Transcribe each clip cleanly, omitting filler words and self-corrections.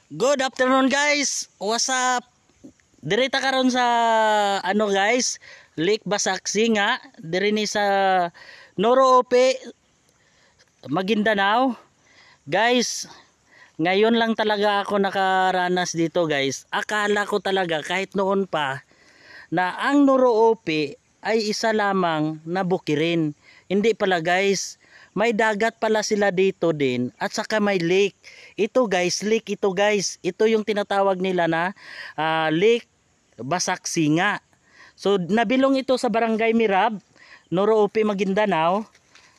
Good afternoon guys. What's up? Direta karon sa guys, Lake Basaksinga, diri ni sa Noroope, Maguindanao. Guys, ngayon lang talaga ako nakaranas dito guys. Akala ko talaga kahit noon pa na ang Noroope ay isa lamang na bukirin. Hindi pala guys. May dagat pala sila dito din at saka may lake. Ito guys, lake ito guys. Ito yung tinatawag nila na Lake Basaksinga. So nabilong ito sa Barangay Mirab, Noroope, Maguindanao.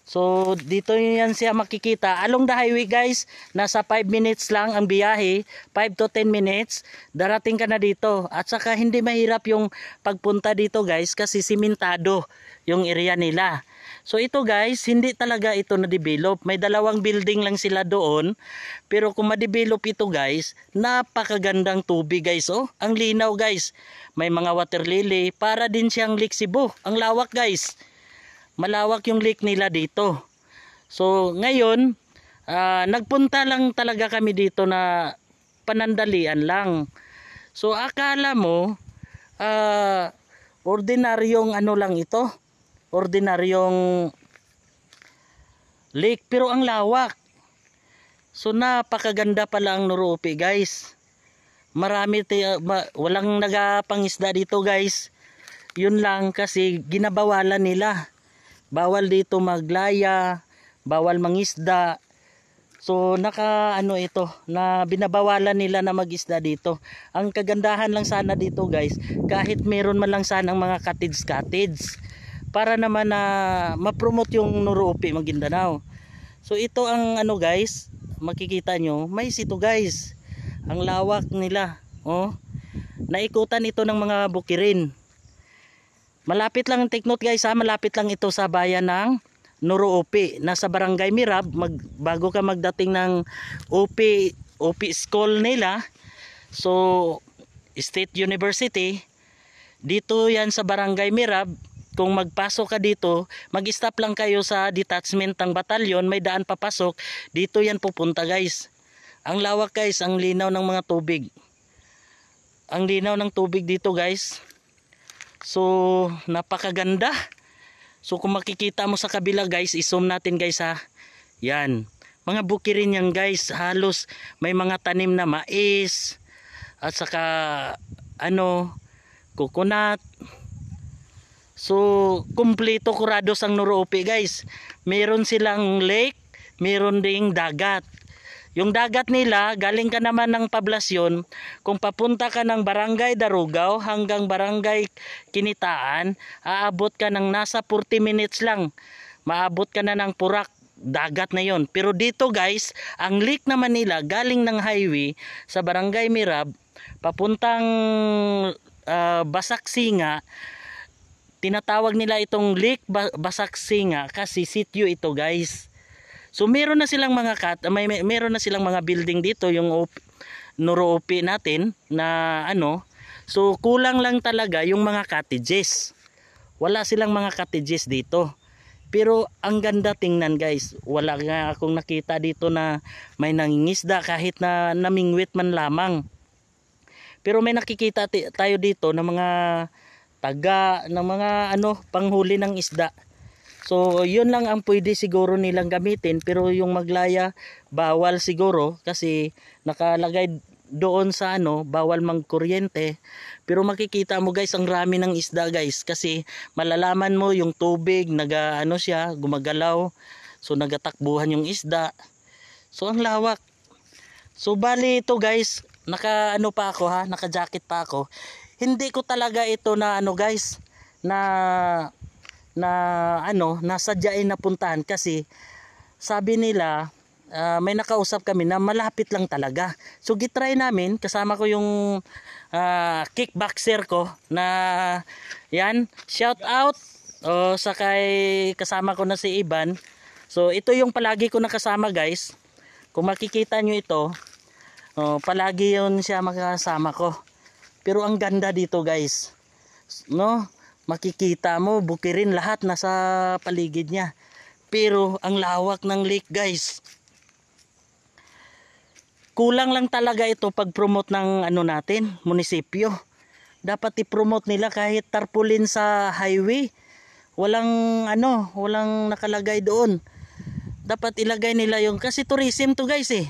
So dito yan siya makikita. Along the highway guys, nasa 5 minutes lang ang biyahe, 5 to 10 minutes, darating ka na dito. At saka hindi mahirap yung pagpunta dito guys kasi simentado yung area nila. So ito guys, hindi talaga ito na-develop. May dalawang building lang sila doon. Pero kung ma-develop ito guys, napakagandang tubig guys. Oh, ang linaw guys. May mga water lily. Para din siyang Lake Cebu. Ang lawak guys. Malawak yung lake nila dito. So ngayon, nagpunta lang talaga kami dito na panandalian lang. So akala mo, ordinaryong ano lang ito. Ordinaryong lake pero ang lawak. So napakaganda pala ang Noroope guys. Marami walang nagapangisda dito guys. Yun lang kasi ginabawalan nila. Bawal dito maglaya, bawal mangisda. So ito na binabawalan nila na magisda dito. Ang kagandahan lang sana dito guys, kahit meron man lang sanang mga cottage para naman na ma-promote yung Noroope, Maguindanao. So ito ang guys, makikita nyo, mais ito guys. Ang lawak nila. Oh. Naikutan ito ng mga bukirin. Malapit lang, take note guys ha, malapit lang ito sa bayan ng Noroope. Nasa Barangay Mirab, bago ka magdating ng OP school nila. So State University, dito yan sa Barangay Mirab. Kung magpasok ka dito, mag-stop lang kayo sa detachment ng batalyon, may daan papasok, dito yan pupunta guys. Ang lawak guys, ang linaw ng mga tubig. Ang linaw ng tubig dito guys. So, napakaganda. So, kung makikita mo sa kabila guys, i-zoom natin guys ha. Yan. Mga bukirin yan guys, halos may mga tanim na mais, at saka coconut. So, kumpleto kurados ang Noroope guys. Meron silang lake, meron ding dagat. Yung dagat nila, galing ka naman ng Poblacion, kung papunta ka ng Barangay Darugao hanggang Barangay Kinitaan, aabot ka ng nasa 40 minutes lang. Maabot ka na ng Purak, dagat na yon. Pero dito guys, ang lake naman nila, galing ng highway sa Barangay Mirab, papuntang Basaksinga. Tinatawag nila itong Lake Basaksinga kasi sitio ito guys. So meron na silang meron na silang mga building dito, yung Noroope natin na So kulang lang talaga yung mga cottages. Wala silang mga cottages dito. Pero ang ganda tingnan guys. Wala nga akong nakita dito na may nangingisda kahit na namingwit man lamang. Pero may nakikita tayo dito na mga taga ng mga panghuli ng isda. So yun lang ang pwede siguro nilang gamitin, pero yung maglaya bawal siguro kasi nakalagay doon sa bawal magkuryente. Pero makikita mo guys, ang rami ng isda guys kasi malalaman mo yung tubig siya gumagalaw. So nagatakbuhan yung isda. So ang lawak. So bali ito guys, pa ako ha, naka-jacket pa ako. Hindi ko talaga ito na guys nasadyain na puntahan kasi sabi nila may nakausap kami na malapit lang talaga. So gitry namin, kasama ko yung kickboxer ko na yan, shout out sa kasama ko na si Iban. So ito yung palagi ko nakasama guys. Kung makikita nyo ito, palagi yun siya makasama ko. Pero ang ganda dito guys, makikita mo bukirin lahat nasa paligid niya. Pero ang lawak ng lake guys. kulang lang talaga ito pag-promote ng ano natin, munisipyo. Dapat i-promote nila kahit tarpaulin sa highway. Walang nakalagay doon. Dapat ilagay nila yung, kasi tourism to guys eh.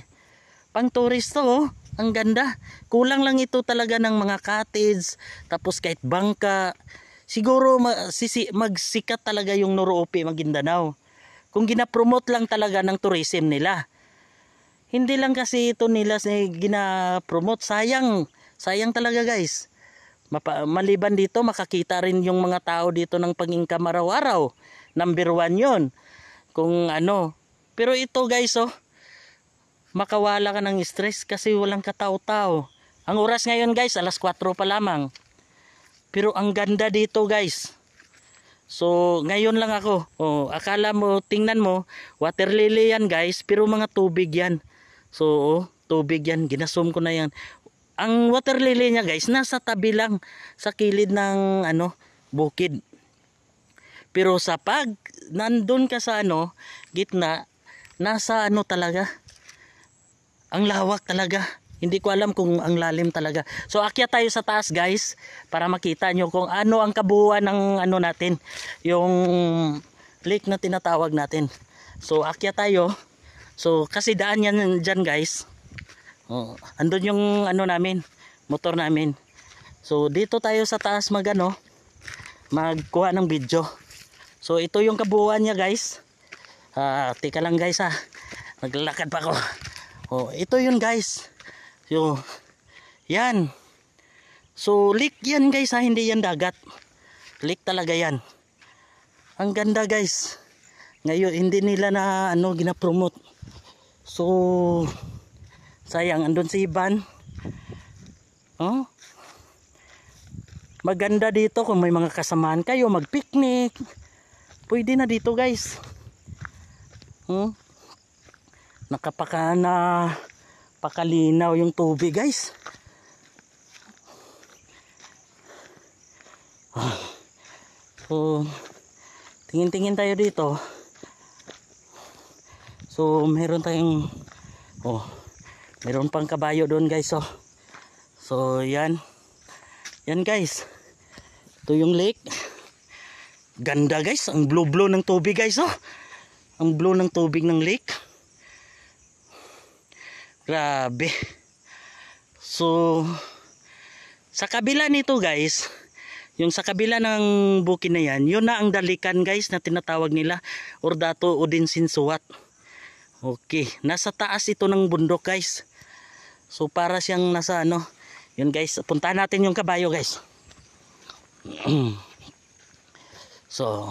Pang tourist to oh. Ang ganda. Kulang lang ito talaga ng mga cottage, tapos kahit bangka. Siguro magsikat talaga yung Nuroope, Maguindanao. Kung gina-promote lang talaga ng tourism nila. Hindi lang kasi ito nila gina-promote. Sayang talaga guys. Maliban dito, makakita rin yung mga tao dito ng pang-income araw-araw. Number 1 yon. Kung ano. Pero ito guys oh, makawala ka ng stress kasi walang katao-tao. Ang oras ngayon guys, alas 4 pa lamang. Pero ang ganda dito guys. So ngayon lang ako. Oh, akala mo, tingnan mo, water lily yan guys, pero mga tubig yan. So tubig yan, ginasum ko na yan. Ang water lily niya guys, nasa tabi lang sa kilid ng bukid. Pero sa pag nandun ka sa gitna, nasa talaga. Ang lawak talaga. Hindi ko alam kung ang lalim talaga. So akyat tayo sa taas guys para makita nyo kung ano ang kabuuan ng natin. Yung lake na tinatawag natin. So akyat tayo. So kasi daan yan dyan guys. Oh, andun yung namin, motor namin. So dito tayo sa taas magkuha ng video. So ito yung kabuuan niya guys. Tika lang guys ha. Naglalakad pa ako. Oh, ito yun guys. So, yan. So, lake yan guys ha, hindi yan dagat. Lake talaga yan. Ang ganda guys. Ngayon, hindi nila na gina-promote. So, sayang, andun si Ivan. Oh? Maganda dito kung may mga kasamaan kayo, mag-picnic. Pwede na dito guys. Pakalinaw yung tubig guys. So tingin-tingin tayo dito. So meron tayong meron pang kabayo doon guys. So yan guys, ito yung lake. Ganda guys, ang blue ng tubig guys. Ang blue ng tubig ng lake. Grabe. So sa kabila nito guys, yung sa kabila ng bukid na yan, yun na ang dalikan guys na tinatawag nila, or Dato Udinsinsuat. Okay, nasa taas ito ng bundok guys. So para siyang nasa yun guys, puntahan natin yung kabayo guys. So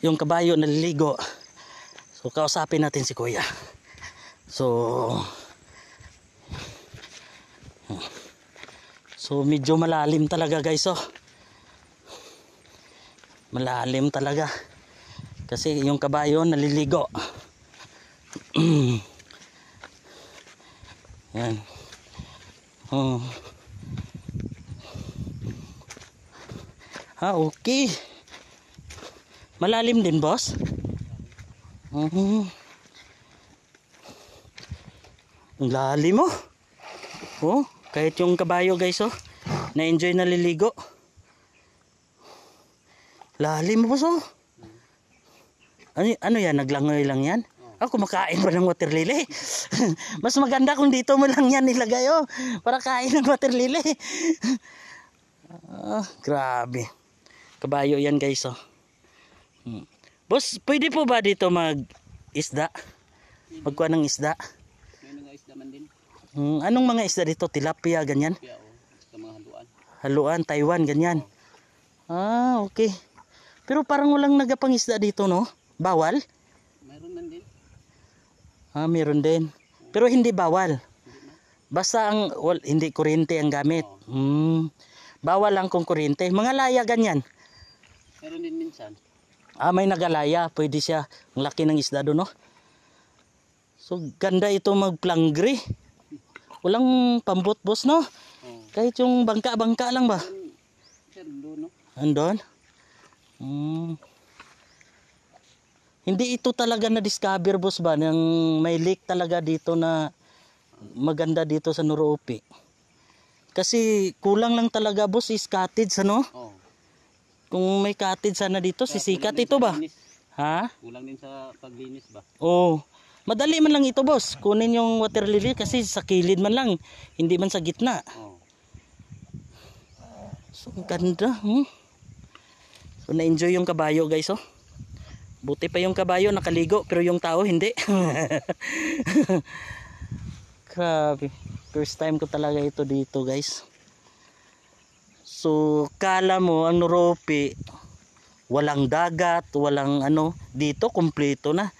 yung kabayo naliligo. So kausapin natin si kuya. So medyo malalim talaga guys. Malalim talaga. Kasi yung kabayo naliligo. Yan. Okay. Malalim din boss. Ang lalim kahit yung kabayo guys na-enjoy naliligo. Lalim boss Ano yan, naglangoy lang yan? Ako kumakain pa ng water lily. Mas maganda kung dito mo lang yan nilagay para kain ng water lily. Grabe. Kabayo yan guys Boss, pwede po ba dito mag-isda? Magkuha ng isda? May mga isda man din. Anong mga isda dito? Tilapia, ganyan? Tilapia sa mga haluan. Haluan, Taiwan, ganyan. Okay. Pero parang walang nagapang isda dito, no? Bawal? Mayroon man din. Meron din. Pero hindi bawal. Basta hindi kuryente ang gamit. Bawal lang kung kuryente. Mga laya, ganyan. Meron din minsan. May nagalaya. Pwede siya. Ang laki ng isda doon, no? So, ganda ito magplangri. Walang pambot, boss, no? Kahit yung bangka-bangka lang ba? Doon, no? Andon? Hindi ito talaga na-discover, boss, ba? Nang may lake talaga dito na maganda dito sa Nuruopi. Kasi kulang lang talaga boss is cottage ano? Oo. Kung may cottage sana dito, sisikat ito ba? Ha? Kulang din sa paglinis ba? Oo. Madali man lang ito boss. Kunin yung water lily kasi sa kilid man lang. Hindi man sa gitna. Oo. So ang ganda. So na-enjoy yung kabayo guys oh. Buti pa yung kabayo nakaligo pero yung tao hindi. Grabe. First time ko talaga ito dito guys. So kala mo ang Nuruopi walang dagat, walang ano, dito kumpleto na.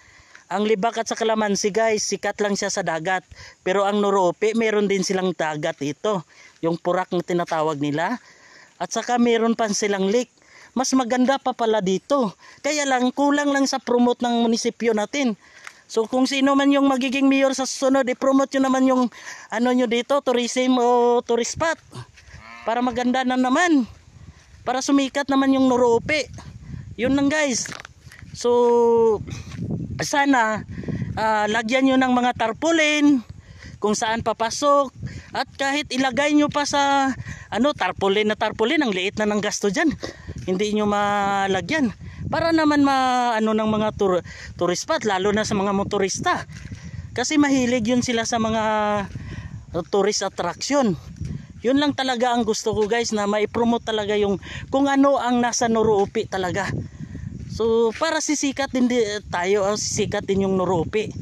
Ang Libak at sa Kalamansi guys, sikat lang siya sa dagat. Pero ang Nuruopi, meron din silang dagat ito. Yung Purak na tinatawag nila. At saka meron pa silang lake. Mas maganda pa pala dito. Kaya lang, kulang lang sa promote ng munisipyo natin. So kung sino man yung magiging mayor sa susunod, i-promote nyo naman yung ano nyo dito, tourism o tourist spot. Para maganda na naman. Para sumikat naman yung Nuruopi. Yun lang guys. So sana lagyan nyo ng mga tarpaulin kung saan papasok. At kahit ilagay nyo pa sa ano, tarpaulin, ang liit na ng gasto dyan. Hindi nyo malagyan. Para naman ano ng mga tourist spot, lalo na sa mga motorista. Kasi mahilig yun sila sa mga tourist attraction. Yun lang talaga ang gusto ko guys, na mai-promote talaga yung kung ano ang nasa Nuruopi talaga. So para sisikat din tayo, sisikat din yung Nuruopi,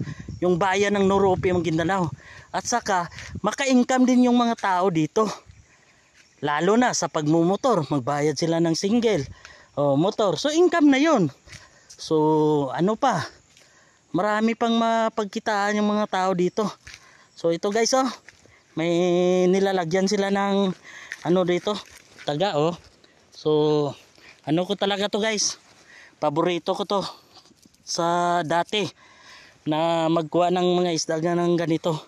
yung bayan ng Nuruopi, Maguindanao. At saka maka-income din yung mga tao dito. Lalo na sa pagmumotor, magbayad sila ng single motor. So income na yun. So ano pa, marami pang mapagkitaan yung mga tao dito. So ito guys oh, may nilalagyan sila ng ano dito, taga oh. So ano ko talaga to guys, paborito ko to sa dati na magkuha ng mga isda ng ganito.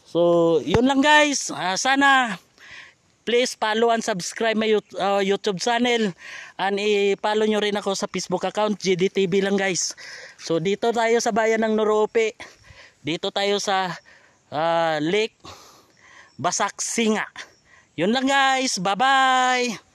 So yun lang guys, sana please follow and subscribe my YouTube channel, and i-follow nyo rin ako sa Facebook account, GDTV lang guys. So dito tayo sa bayan ng Nuruopi, dito tayo sa Lake Basaksinga. Yun lang guys, bye bye.